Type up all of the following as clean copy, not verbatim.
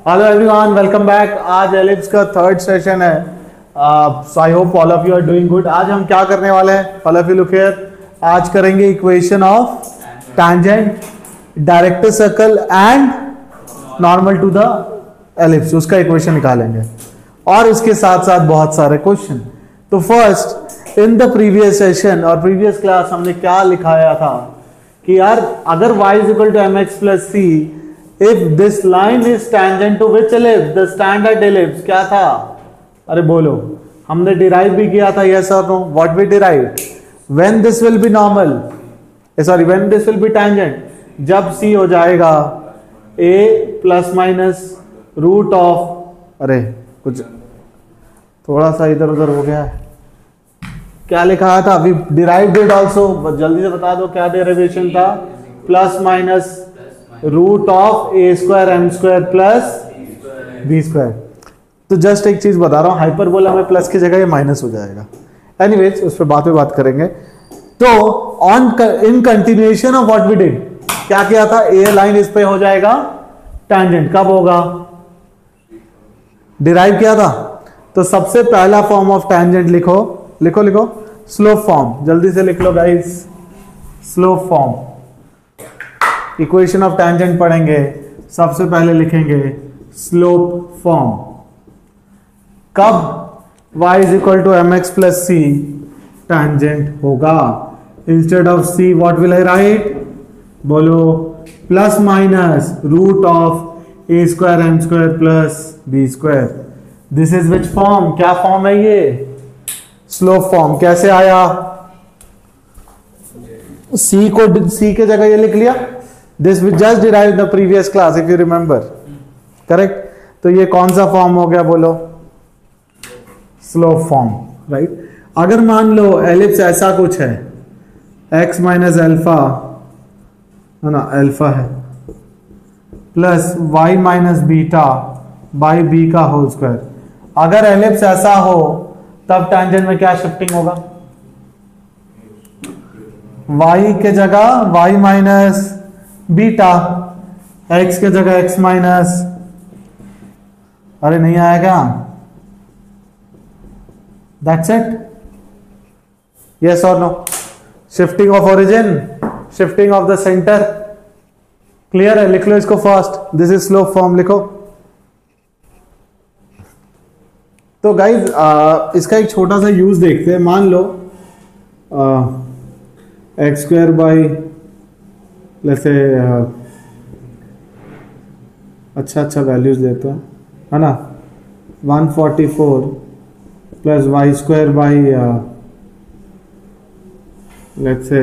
Hello everyone, welcome back. आज ellipse का third session है। So I hope all of you are doing good. आज हम क्या करने वाले हैं? All of you look here. आज करेंगे equation of tangent, director circle and normal to the ellipse, उसका इक्वेशन निकालेंगे और इसके साथ साथ बहुत सारे क्वेश्चन। तो first, in the previous session और प्रीवियस क्लास हमने क्या लिखाया था कि यार अगर y is equal to mx plus c, if this line is tangent to which ellipse, the standard ellipse क्या था? अरे बोलो, हमने डिराइव भी किया था yes or no? What we derived? When this will be normal, sorry, when this will be tangent, जब c हो जाएगा a plus minus root of, अरे कुछ थोड़ा सा इधर उधर हो गया है, क्या लिखा था? वी डिराइव्ड इट आल्सो, जल्दी से बता दो क्या डेरिवेशन था? Plus minus root of a square m square plus b square. तो जस्ट एक चीज बता रहा हूं, हाइपरबोला में प्लस की जगह ये माइनस हो जाएगा। एनीवेज, उस पर बात करेंगे। तो on in continuation of what we did, क्या किया था? ए लाइन इस पे हो जाएगा टैंजेंट। कब होगा? डिराइव किया था। तो सबसे पहला फॉर्म ऑफ टैंजेंट लिखो, लिखो लिखो, स्लोप फॉर्म। जल्दी से लिख लो guys, slope form. Equation of tangent पढ़ेंगे, सबसे पहले लिखेंगे स्लोप फॉर्म। कब y is equal to mx plus c tangent होगा? Instead of c what will I write? बोलो, plus minus root of a square m square plus b square. This is which form? क्या form है ये? Slope form. कैसे आया? c को c के जगह ये लिख लिया। This we just derive the previous class if you remember, correct? तो ये कौन सा फॉर्म हो गया? बोलो, स्लोप फॉर्म, राइट? अगर मान लो एलिप्स ऐसा कुछ है, x माइनस एल्फा है ना, एल्फा है, plus y minus beta by b का होल स्क्वायर। अगर एलिप्स ऐसा हो तब टैंजेंट में क्या शिफ्टिंग होगा? y के जगह y माइनस बीटा, x के जगह x माइनस, अरे नहीं आया क्या? That's it. यस और no? Shifting of origin, shifting of the centre. Clear है? लिख लो इसको first. This is slope form, लिखो। तो गाइज इसका एक छोटा सा यूज देखते हैं। मान लो एक्स स्क्वायर बाई जैसे अच्छा वैल्यूज लेते हैं, है ना, 144 plus y square by let's say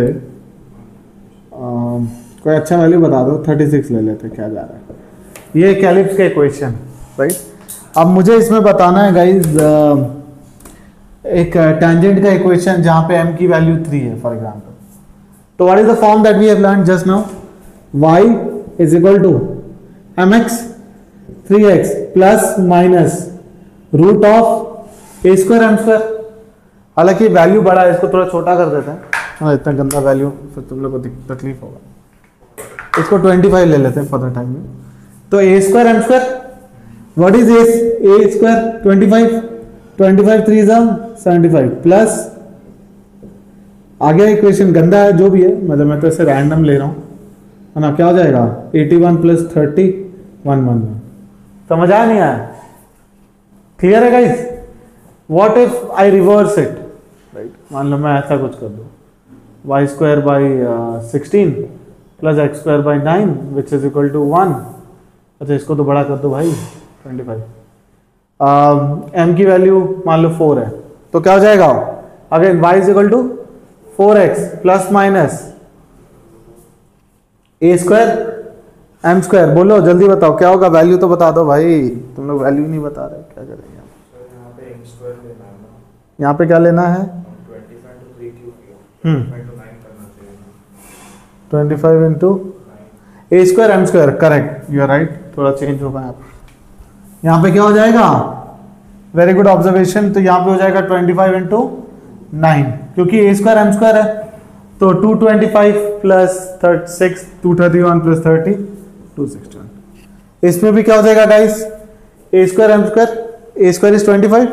कोई अच्छा वैल्यू बता दो, 36 ले लेते, क्या जा रहा है? ये एलिप्स का इक्वेशन, राइट? अब मुझे इसमें बताना है गाइज एक टैंजेंट का इक्वेशन जहां पे m की वैल्यू 3 है फॉर एग्जांपल। तो what is the form that we have learned just now? y is equal to mx 3x plus minus root of a square m square. हालांकि value बड़ा है, इसको थोड़ा छोटा कर देते हैं। हाँ, इतना गंदा वैल्यू फिर तुम लोग को तकलीफ होगा। इसको 25 ले लेते हैं फॉर द टाइम में। तो a square m square, what is a square? 25 3 75 plus आगे इक्वेशन गंदा है जो भी है, मतलब मैं तो इसे रैंडम ले रहा हूं, है ना। क्या हो जाएगा? 81 प्लस 30 111। समझ आया नहीं आया? क्लियर है guys? What if I reverse it, right? मान लो मैं ऐसा कुछ कर दूं, y square by 16 plus x square by 9 which is equal to 1। अच्छा, इसको तो बड़ा कर दो भाई, 25। m की वैल्यू मान लो 4 है, तो क्या हो जाएगा? Again y is equal to 4x plus minus a square m square. बोलो जल्दी बताओ क्या होगा? वैल्यू तो बता दो भाई, तुम लोग वैल्यू नहीं बता रहे, क्या करेंगे? यहाँ पे क्या लेना है? 25 into a square m square, correct, you are right. थोड़ा चेंज होगा यहाँ पे क्या हो जाएगा? Very good observation. तो यहाँ पे हो जाएगा 25 इंटू 9, क्योंकि ए स्क्वायर एम स्क्वायर है, तो 225 प्लस 36 231 प्लस 30 261। इसमें भी क्या हो जाएगा guys, a square m square, a square is 25,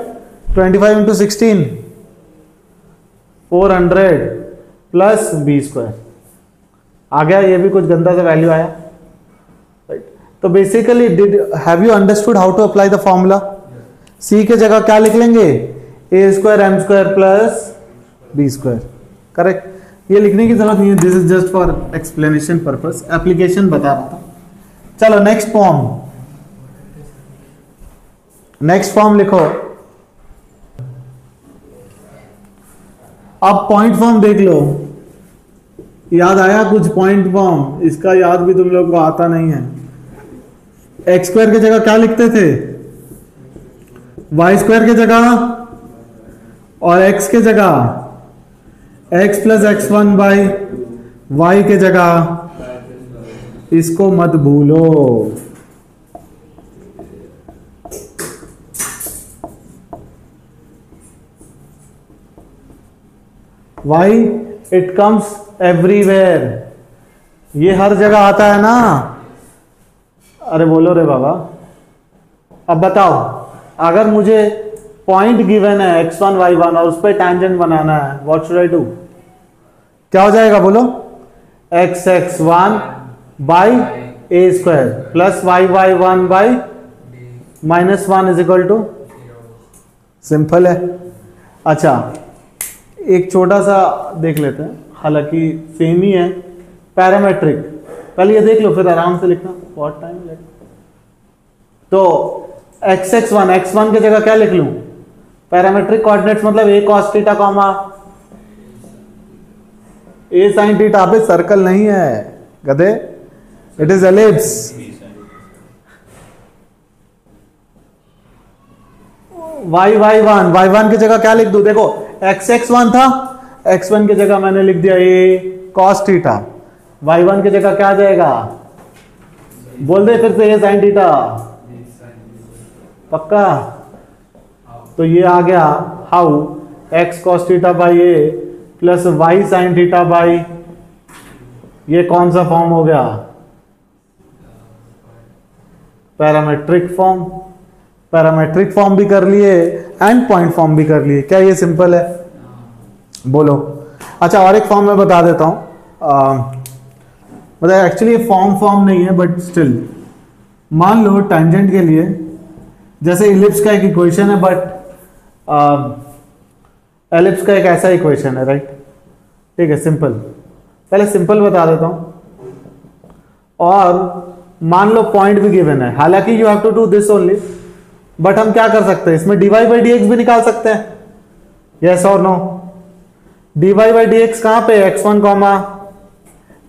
25 into 16 400 plus b square आ गया। ये भी कुछ गंदा सा वैल्यू आया, राइट। तो basically have you understood how to apply the formula? C के जगह क्या लिख लेंगे, a square m square plus b square, correct. ये लिखने की जरूरत नहीं है, this is just for explanation purpose, application बता रहा था। चलो नेक्स्ट फॉर्म, नेक्स्ट फॉर्म लिखो। अब पॉइंट फॉर्म देख लो, याद आया कुछ पॉइंट फॉर्म? इसका याद भी तुम लोग को आता नहीं है। एक्स स्क्वायर की जगह क्या लिखते थे, वाई स्क्वायर की जगह, और एक्स के जगह x plus x one by y के जगह, इसको मत भूलो। वाई इट कम्स एवरीवेयर, ये हर जगह आता है ना। अरे बोलो रे बाबा। अब बताओ, अगर मुझे पॉइंट गिवन है x1 y1 और उस पर टैंजेंट बनाना है, व्हाट शुड आई डू? क्या हो जाएगा बोलो, x(x1) by a square plus y(y1) by -1 is equal to, simple है। अच्छा एक छोटा सा देख लेते हैं, हालांकि सेम ही है, पैरामेट्रिक। पहले ये देख लो फिर आराम से लिखना, बहुत टाइम लगेगा। तो x(x1) x1 की जगह क्या लिख लूं, पैरामेट्रिक कोऑर्डिनेट्स मतलब a cos theta comma a sin theta. पे सर्कल नहीं है गधे, इट इज एलिप्स। y1 की जगह क्या लिख दूं, देखो x(x1) था, x1 की जगह मैंने लिख दिया a cos थीटा, y1 की जगह क्या आ जाएगा, बोल दे फिर से, a sin थीटा, पक्का? तो ये आ गया how x cos theta by A plus y sin theta by, ये कौन सा फॉर्म हो गया, पैरामेट्रिक फॉर्म। पैरामेट्रिक फॉर्म भी कर लिए एंड पॉइंट फॉर्म भी कर लिए, क्या ये सिंपल है? बोलो। अच्छा और एक फॉर्म मैं बता देता हूं, मतलब एक्चुअली फॉर्म नहीं है बट स्टिल, मान लो टेंजेंट के लिए जैसे इलिप्स का एक इक्वेशन है, बट एलिप्स का एक ऐसा इक्वेशन है, राइट? ठीक है, सिंपल। पहले सिंपल बता देता हूं। और मान लो पॉइंट भी गिवन है, हालांकि you have to do this only, but हम क्या कर सकते हैं, इसमें dy बाई डी एक्स भी निकाल सकते हैं, यस और no? dy by d x कहां पे, x1 कॉमा,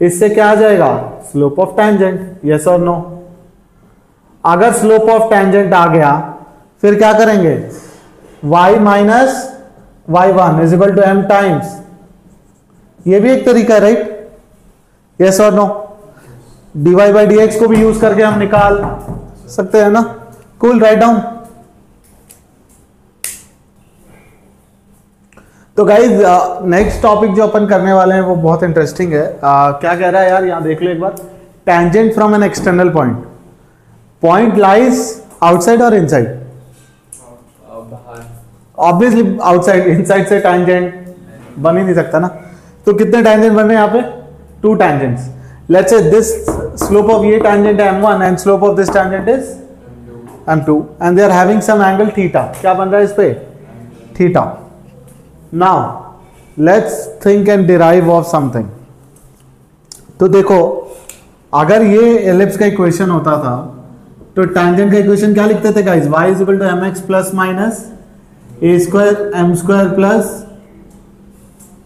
इससे क्या आ जाएगा, स्लोप ऑफ टेंजेंट, यस और नो? अगर स्लोप ऑफ टेंजेंट आ गया फिर क्या करेंगे, y minus y1 is equal to m times, ये भी एक तरीका है, राइट? यस और no? dy by d x को भी यूज करके हम निकाल सकते हैं ना। Cool, right down. तो गाइज नेक्स्ट टॉपिक जो अपन करने वाले हैं वो बहुत इंटरेस्टिंग है। क्या कह रहा है यार, यहां देख लो एक बार, tangent from an external point, point lies outside और इनसाइड? ऑब्वियसली आउटसाइड, इनसाइड से टेंजेंट बन ही नहीं सकता ना। तो कितने टेंजेंट बन रहे हैं यहाँ पे, 2 tangents. Let's say this slope of ये टेंजेंट है m1 and slope of this tangent is m2 and they are having some angle theta. क्या बन रहा है इस पे, theta. Now let's think and derive of something. तो देखो अगर ये एलिप्स का इक्वेशन होता था तो टेंजेंट का इक्वेशन क्या लिखते थे guys, y is equal to mx plus minus a square m square plus,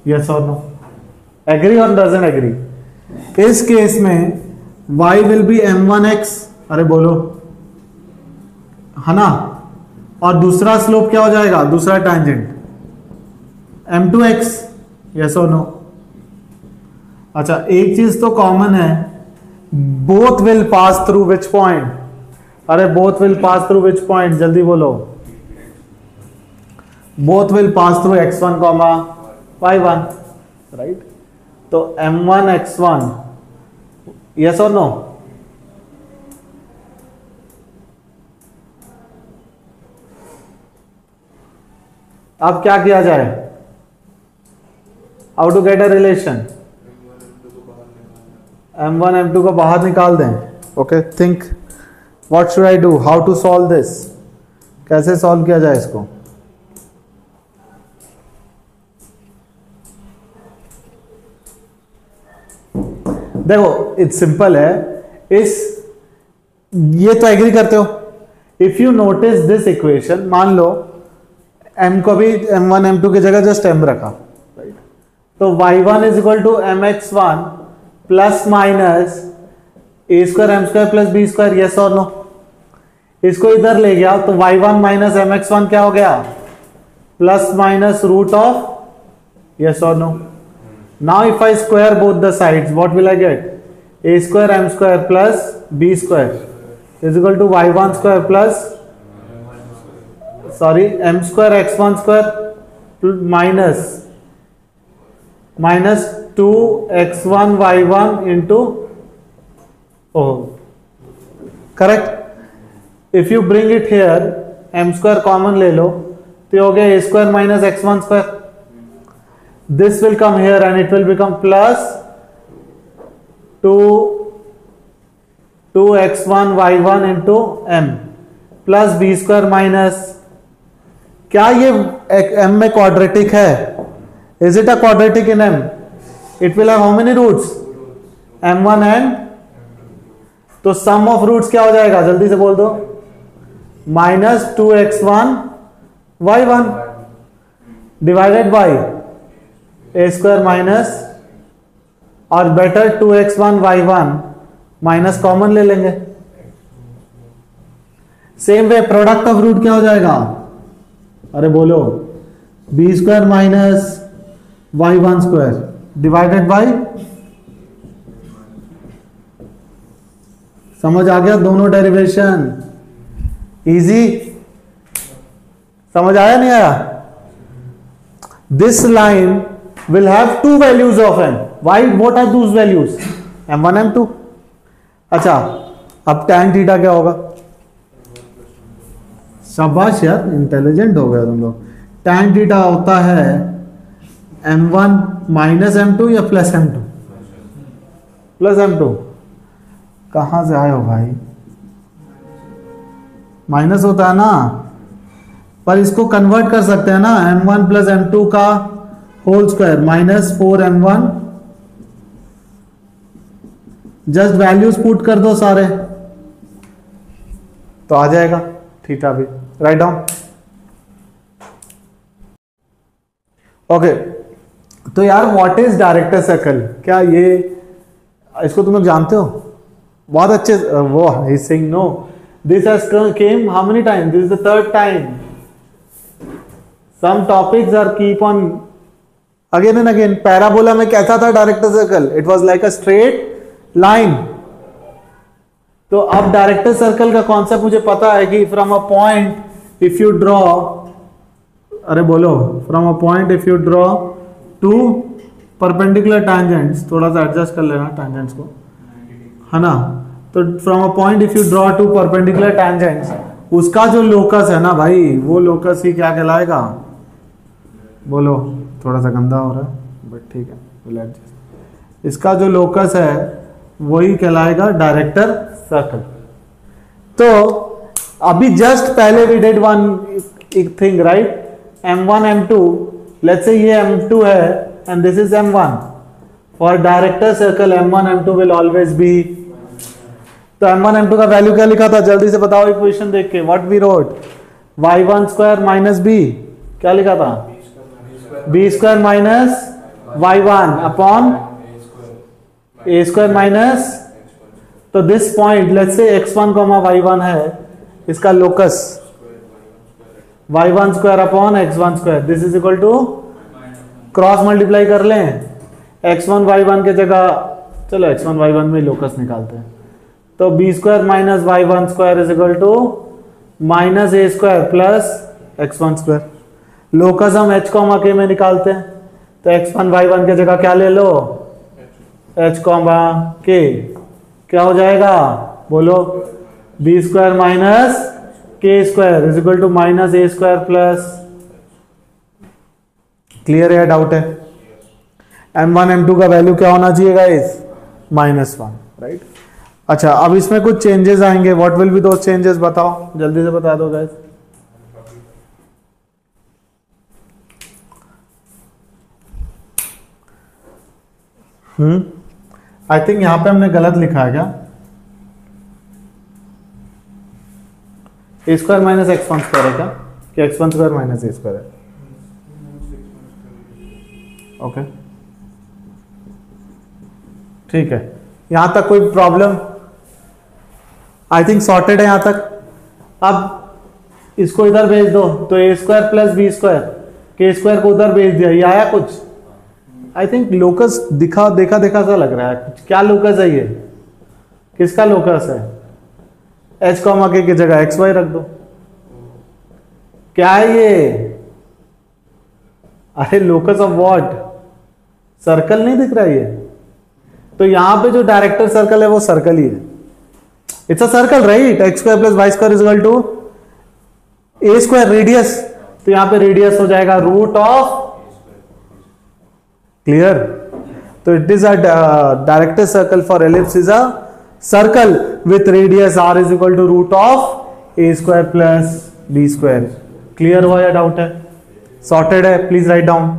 yes और नो? एग्री और डजंट एग्री? इस केस में y विल बी m1x, अरे बोलो, है ना? और दूसरा स्लोप क्या हो जाएगा, दूसरा टेंजेंट m2x, यस और नो? अच्छा एक चीज तो कॉमन है, both will pass through which point, अरे both will pass through which point, जल्दी बोलो। Both will pass through x1 comma y1, right? तो m1 x1, यस और नो? अब क्या किया जाए, how to get a relation, m1 m2 को बाहर निकाल दें. Okay, think what should I do, how to solve this, कैसे सॉल्व किया जाए इसको. देखो इट्स सिंपल है. ये तो एग्री करते हो. If you notice this equation, मान लो m को भी m1 m2 की जगह जस्ट m रखा, राइट. तो y1 is equal to mx1 plus minus a square m square plus b square, yes और नो. इसको इधर ले गया तो y1 माइनस mx1 क्या हो गया, plus minus root of, yes और no. Now if I square both the sides, what will I get? A square m square plus b square is equal to y1 square plus, sorry, m square x1 square minus 2x1 y1 into, oh, correct. If you bring it here, m square common ले लो तो हो गया a square minus x1 square. This will come here and it will become plus 2x1 y1 into m plus b square minus, क्या ये m में quadratic है? Is it a quadratic in m? It will have how many roots? m1 and, तो sum of roots क्या हो जाएगा, जल्दी से बोल दो, minus 2x1 y1 divided by a square minus, और better 2x1 y1 minus common ले लेंगे. Same way product of root क्या हो जाएगा, अरे बोलो, b square minus y1 square divided by, समझ आ गया दोनों डेरिवेशन, इजी. समझ आया नहीं आया. This line will have two values of m. Why? What are those values? m1 m2. अच्छा, अब tan थीटा क्या होगा, शाबाश यार, इंटेलिजेंट हो गया तुम लोग. tan थीटा होता है m1 माइनस m2 या प्लस m2, प्लस m2. कहां से आए हो भाई, माइनस होता है ना, पर इसको कन्वर्ट कर सकते हैं ना, m1 प्लस m2 का whole square minus 4m1, just values put कर दो सारे तो आ जाएगा थीटा भी. Write down. ओके, तो यार व्हाट इज डायरेक्टर सर्कल, क्या ये इसको तुम लोग जानते हो बहुत अच्छे. वो ही saying no, this has came how many time, this is the third time. Some topics are keep on again and again. Parabola में कैसा था director circle, it was like a straight line. तो अब डायरेक्टर सर्कल का concept मुझे पता है कि from a point if you draw, अरे बोलो, from a point if you draw two perpendicular tangents, थोड़ा सा एडजस्ट कर लेना टैंजेंट्स को, है ना. तो from a point if you draw two perpendicular tangents, उसका जो लोकस है ना भाई, वो लोकस ही क्या कहलाएगा, बोलो. थोड़ा सा गंदा हो रहा है बट ठीक है, इसका जो लोकस है वही कहलाएगा डायरेक्टर सर्कल. तो अभी जस्ट पहले we did one thing, right, m1 m2, let's say ये m2 है and this is m1. For director circle m1 m2 will always be, तो m1 m2 का वैल्यू क्या लिखा था, जल्दी से बताओ इक्वेशन देख के. What we wrote, y1 square minus b, क्या लिखा था, b square minus y1 upon a square minus, तो this point let's say x1 y1 है, इसका locus y1 square upon x1 square, this is equal to, cross multiply कर लें, x1 y1 के जगह, चलो x1 y1 में लोकस निकालते हैं, तो b square minus y1 square is equal to minus a square plus x1 square. Locus हम h k में निकालते हैं, तो x1 y1 के जगह क्या ले लो, h k, क्या हो जाएगा, बोलो, b square minus k square is equal to minus a square plus clear है, डाउट है? m1 m2 का वैल्यू क्या होना चाहिए गाइस? -1, राइट। अच्छा, अब इसमें कुछ चेंजेस आएंगे। What will be those changes, बताओ, जल्दी से बता दो गाइस। आई थिंक यहां पे हमने गलत लिखा है क्या? a square minus x1 square है क्या, कि x1 square minus a square है? ओके, ठीक है। यहां तक कोई प्रॉब्लम? आई थिंक सॉर्टेड है यहां तक। अब इसको इधर भेज दो तो a square plus b square, k square को उधर भेज दिया, ये आया कुछ? आई थिंक लोकस देखा देखा सा लग रहा है। क्या लोकस है ये? किसका लोकस है? एच कॉमा के की जगह एक्स वाई रख दो। क्या है ये? अरे लोकस ऑफ व्हाट? सर्कल नहीं दिख रहा है ये? तो यहां पे जो डायरेक्टर सर्कल है वो सर्कल ही है। It's a circle, right? X square plus y square is equal to a square radius, तो यहां पे रेडियस हो जाएगा रूट ऑफ, क्लियर? तो it is a director circle for ellipse is a circle with radius r is equal to root of a square plus b square. Clear हुआ या doubt है? Sorted है? Please write down.